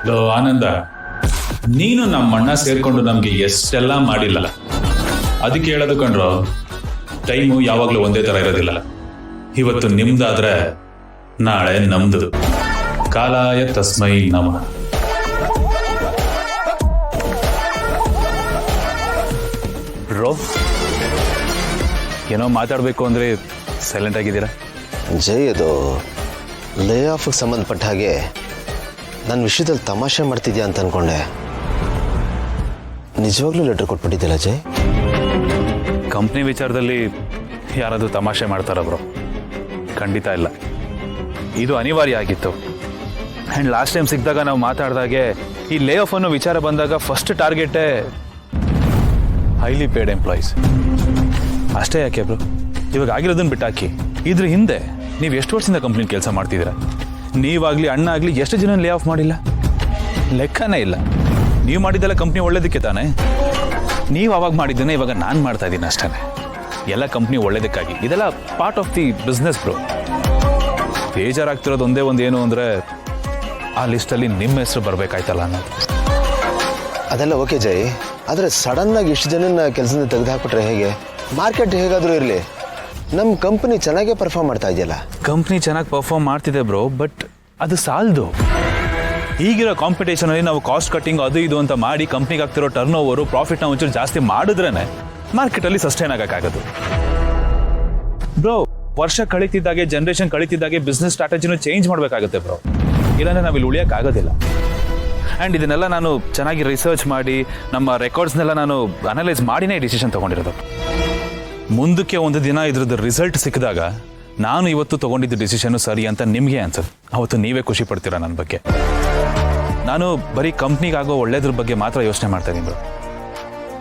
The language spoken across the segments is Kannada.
ಲೋ ಆನಂದ, ನೀನು ನಮ್ಮಣ್ಣ ಸೇರ್ಕೊಂಡು ನಮ್ಗೆ ಎಷ್ಟೆಲ್ಲ ಮಾಡಿಲ್ಲ. ಅದಕ್ಕೆ ಹೇಳೋದು ಕಣ್ರೋ, ಟೈಮು ಯಾವಾಗ್ಲೂ ಒಂದೇ ತರ ಇರೋದಿಲ್ಲ. ಇವತ್ತು ನಿಮ್ದಾದ್ರೆ ನಾಳೆ ನಮ್ದು. ಕಾಲಾಯ ತಸ್ಮೈ ನಮಃ. ಬ್ರೋ, ಏನೋ ಮಾತಾಡಬೇಕು ಅಂದರೆ ಸೈಲೆಂಟ್ ಆಗಿದ್ದೀರಾ? ಜೈ, ಅದು ಲೇ ಆಫ್ಗೆ ಸಂಬಂಧಪಟ್ಟ ಹಾಗೆ ನನ್ನ ವಿಷಯದಲ್ಲಿ ತಮಾಷೆ ಮಾಡ್ತಿದ್ಯಾ ಅಂತ ಅನ್ಕೊಂಡೆ. ನಿಜವಾಗ್ಲೂ ಲೆಟರ್ ಕೊಟ್ಬಿಟ್ಟಿದ್ದಿಲ್ಲ ಜೈ? ಕಂಪ್ನಿ ವಿಚಾರದಲ್ಲಿ ಯಾರಾದರೂ ತಮಾಷೆ ಮಾಡ್ತಾರ ಬ್ರೋ? ಖಂಡಿತ ಇಲ್ಲ. ಇದು ಅನಿವಾರ್ಯ ಆಗಿತ್ತು. ಆ್ಯಂಡ್ ಲಾಸ್ಟ್ ಟೈಮ್ ಸಿಕ್ಕಿದಾಗ ನಾವು ಮಾತಾಡಿದಾಗೆ ಈ ಲೇ ಆಫ್ ಅನ್ನೋ ವಿಚಾರ ಬಂದಾಗ ಫಸ್ಟ್ ಟಾರ್ಗೆಟೇ ಹೈಲಿ ಪೇಡ್ ಎಂಪ್ಲಾಯೀಸ್. ಅಷ್ಟೇ ಯಾಕೆ ಬ್ರೋ, ಇವಾಗ ಆಗಿರೋದನ್ನ ಬಿಟ್ಟಾಕಿ ಇದ್ರ ಹಿಂದೆ ನೀವು ಎಷ್ಟು ವರ್ಷದಿಂದ ಕಂಪ್ನಿ ಕೆಲಸ ಮಾಡ್ತಿದ್ದೀರಾ? ನೀವಾಗಲಿ ಅಣ್ಣ ಆಗಲಿ ಎಷ್ಟು ಜನ ಲೇ ಆಫ್ ಮಾಡಿಲ್ಲ? ಲೆಕ್ಕನೇ ಇಲ್ಲ. ನೀವು ಮಾಡಿದ್ದೆಲ್ಲ ಕಂಪ್ನಿ ಒಳ್ಳೇದಕ್ಕೆ ತಾನೆ. ನೀವು ಅವಾಗ ಮಾಡಿದ್ದೇನೆ ಇವಾಗ ನಾನು ಮಾಡ್ತಾ ಇದ್ದೀನಿ ಅಷ್ಟೇ. ಎಲ್ಲ ಕಂಪ್ನಿ ಒಳ್ಳೇದಕ್ಕಾಗಿ. ಇದೆಲ್ಲ part of the business bro. ಬೇಜಾರಾಗ್ತಿರೋದು ಒಂದೇ ಒಂದು ಏನು ಅಂದರೆ ಆ ಲಿಸ್ಟಲ್ಲಿ ನಿಮ್ಮ ಹೆಸರು ಬರಬೇಕಾಯ್ತಲ್ಲ ಅನ್ನೋದು. ಅದೆಲ್ಲ ಓಕೆ ಜೈ, ಆದರೆ ಸಡನ್ನಾಗಿ ಇಷ್ಟು ಜನನ ಕೆಲಸದಿಂದ ತೆಗೆದು ಹಾಕ್ಬಿಟ್ರೆ ಹೇಗೆ? ಮಾರ್ಕೆಟ್ ಹೇಗಾದರೂ ಇರಲಿ, ನಮ್ಮ ಕಂಪ್ನಿ ಚೆನ್ನಾಗೇ ಪರ್ಫಾರ್ಮ್ ಮಾಡ್ತಾ ಇದೆಯಲ್ಲ. ಕಂಪ್ನಿ ಚೆನ್ನಾಗಿ ಪರ್ಫಾರ್ಮ್ ಮಾಡ್ತಿದೆ ಬ್ರೋ, ಬಟ್ ಅದು ಸಾಲದು. ಈಗಿರೋ ಕಾಂಪಿಟೇಷನಲ್ಲಿ ನಾವು ಕಾಸ್ಟ್ ಕಟ್ಟಿಂಗ್ ಅದು ಇದು ಅಂತ ಮಾಡಿ ಕಂಪ್ನಿಗೆ ಆಗ್ತಿರೋ ಟರ್ನ್ ಓವರು ಪ್ರಾಫಿಟ್ನ ಒಂಚೂರು ಜಾಸ್ತಿ ಮಾಡಿದ್ರೇ ಮಾರ್ಕೆಟಲ್ಲಿ ಸಸ್ಟೈನ್ ಆಗೋಕ್ಕಾಗೋದು ಬ್ರೋ. ವರ್ಷ ಕಳೀತಿದ್ದಾಗೆ, ಜನ್ರೇಷನ್ ಕಳೀತಿದ್ದಾಗೆ ಬಿಸ್ನೆಸ್ ಸ್ಟ್ರಾಟಜಿನೂ ಚೇಂಜ್ ಮಾಡಬೇಕಾಗುತ್ತೆ ಬ್ರೋ. ಇಲ್ಲಾಂದರೆ ನಾವಿಲ್ಲಿ ಉಳಿಯೋಕ್ಕಾಗೋದಿಲ್ಲ. ಆ್ಯಂಡ್ ಇದನ್ನೆಲ್ಲ ನಾನು ಚೆನ್ನಾಗಿ ರಿಸರ್ಚ್ ಮಾಡಿ ನಮ್ಮ ರೆಕಾರ್ಡ್ಸ್ನೆಲ್ಲ ನಾನು ಅನಲೈಸ್ ಮಾಡಿನೇ ಡಿಸಿಷನ್ ತೊಗೊಂಡಿರೋದು. ಮುಂದಕ್ಕೆ ಒಂದು ದಿನ ಇದ್ರದ್ದು ರಿಸಲ್ಟ್ ಸಿಕ್ಕಿದಾಗ ನಾನು ಇವತ್ತು ತೊಗೊಂಡಿದ್ದ ಡಿಸಿಷನ್ನು ಸರಿ ಅಂತ ನಿಮಗೆ ಅನ್ಸುತ್ತೆ. ಅವತ್ತು ನೀವೇ ಖುಷಿ ಪಡ್ತೀರಾ ನನ್ನ ಬಗ್ಗೆ. ನಾನು ಬರೀ ಕಂಪ್ನಿಗಾಗೋ ಒಳ್ಳೇದ್ರ ಬಗ್ಗೆ ಮಾತ್ರ ಯೋಚನೆ ಮಾಡ್ತಾ ಇದ್ದೀನಿ ಬ್ರೋ.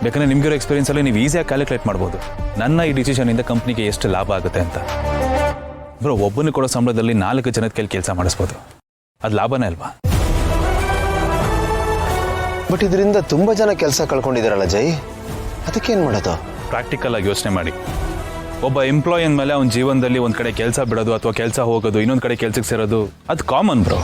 ಬೇಕಂದರೆ ನಿಮಗಿರೋ ಎಕ್ಸ್ಪೀರಿಯನ್ಸಲ್ಲಿ ನೀವು ಈಸಿಯಾಗಿ ಕ್ಯಾಲ್ಕುಲೇಟ್ ಮಾಡ್ಬೋದು ನನ್ನ ಈ ಡಿಸಿಷನಿಂದ ಕಂಪ್ನಿಗೆ ಎಷ್ಟು ಲಾಭ ಆಗುತ್ತೆ ಅಂತ. ಬ್ರೋ, ಒಬ್ಬನಿಗೆ ಕೊಡೋ ಸಂಬಳದಲ್ಲಿ 4 ಜನದ ಕೈಲಿ ಕೆಲಸ ಮಾಡಿಸ್ಬೋದು. ಅದು ಲಾಭನೇ ಅಲ್ವಾ? ಬಟ್ ಇದರಿಂದ ತುಂಬ ಜನ ಕೆಲಸ ಕಳ್ಕೊಂಡಿದ್ದಾರಲ್ಲ ಜೈ, ಅದಕ್ಕೇನು ಮಾಡೋದು? ಪ್ರಾಕ್ಟಿಕಲ್ ಆಗಿ ಯೋಚನೆ ಮಾಡಿ. ಒಬ್ಬ ಎಂಪ್ಲಾಯ್ ಅಂದಮೇಲೆ ಅವನ ಜೀವನದಲ್ಲಿ ಒಂದು ಕಡೆ ಕೆಲಸ ಬಿಡೋದು ಅಥವಾ ಕೆಲಸ ಹೋಗೋದು, ಇನ್ನೊಂದು ಕಡೆ ಕೆಲಸಕ್ಕೆ ಸೇರೋದು ಅದು ಕಾಮನ್ ಬ್ರೋ.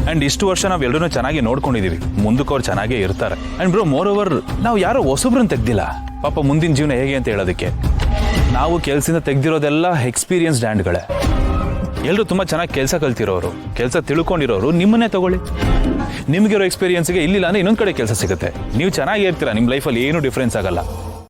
ಆ್ಯಂಡ್ ಇಷ್ಟು ವರ್ಷ ನಾವು ಎಲ್ಲರೂ ಚೆನ್ನಾಗಿ ನೋಡ್ಕೊಂಡಿದ್ದೀವಿ, ಮುಂದಕ್ಕೆ ಅವ್ರು ಚೆನ್ನಾಗೇ ಇರ್ತಾರೆ. ಆ್ಯಂಡ್ ಬ್ರೋ, ಮೋರ್ ಓವರ್ ನಾವು ಯಾರೋ ಹೊಸಬ್ರನ್ನ ತೆಗ್ದಿಲ್ಲ ಪಾಪ ಮುಂದಿನ ಜೀವನ ಹೇಗೆ ಅಂತ ಹೇಳೋದಕ್ಕೆ. ನಾವು ಕೆಲಸದಿಂದ ತೆಗ್ದಿರೋದೆಲ್ಲ ಎಕ್ಸ್ಪೀರಿಯನ್ಸ್ಡ್ ಹ್ಯಾಂಡ್ಗಳೇ. ಎಲ್ಲರೂ ತುಂಬ ಚೆನ್ನಾಗಿ ಕೆಲಸ ಕಲ್ತಿರೋರು, ಕೆಲಸ ತಿಳ್ಕೊಂಡಿರೋರು. ನಿಮ್ಮನ್ನೇ ತಗೊಳ್ಳಿ, ನಿಮಗಿರೋ ಎಕ್ಸ್ಪೀರಿಯನ್ಸ್ಗೆ ಇಲ್ಲಿಲ್ಲ ಅಂದರೆ ಇನ್ನೊಂದು ಕಡೆ ಕೆಲಸ ಸಿಗುತ್ತೆ. ನೀವು ಚೆನ್ನಾಗಿ ಇರ್ತೀರಾ, ನಿಮ್ಮ ಲೈಫಲ್ಲಿ ಏನೂ ಡಿಫ್ರೆನ್ಸ್ ಆಗಲ್ಲ.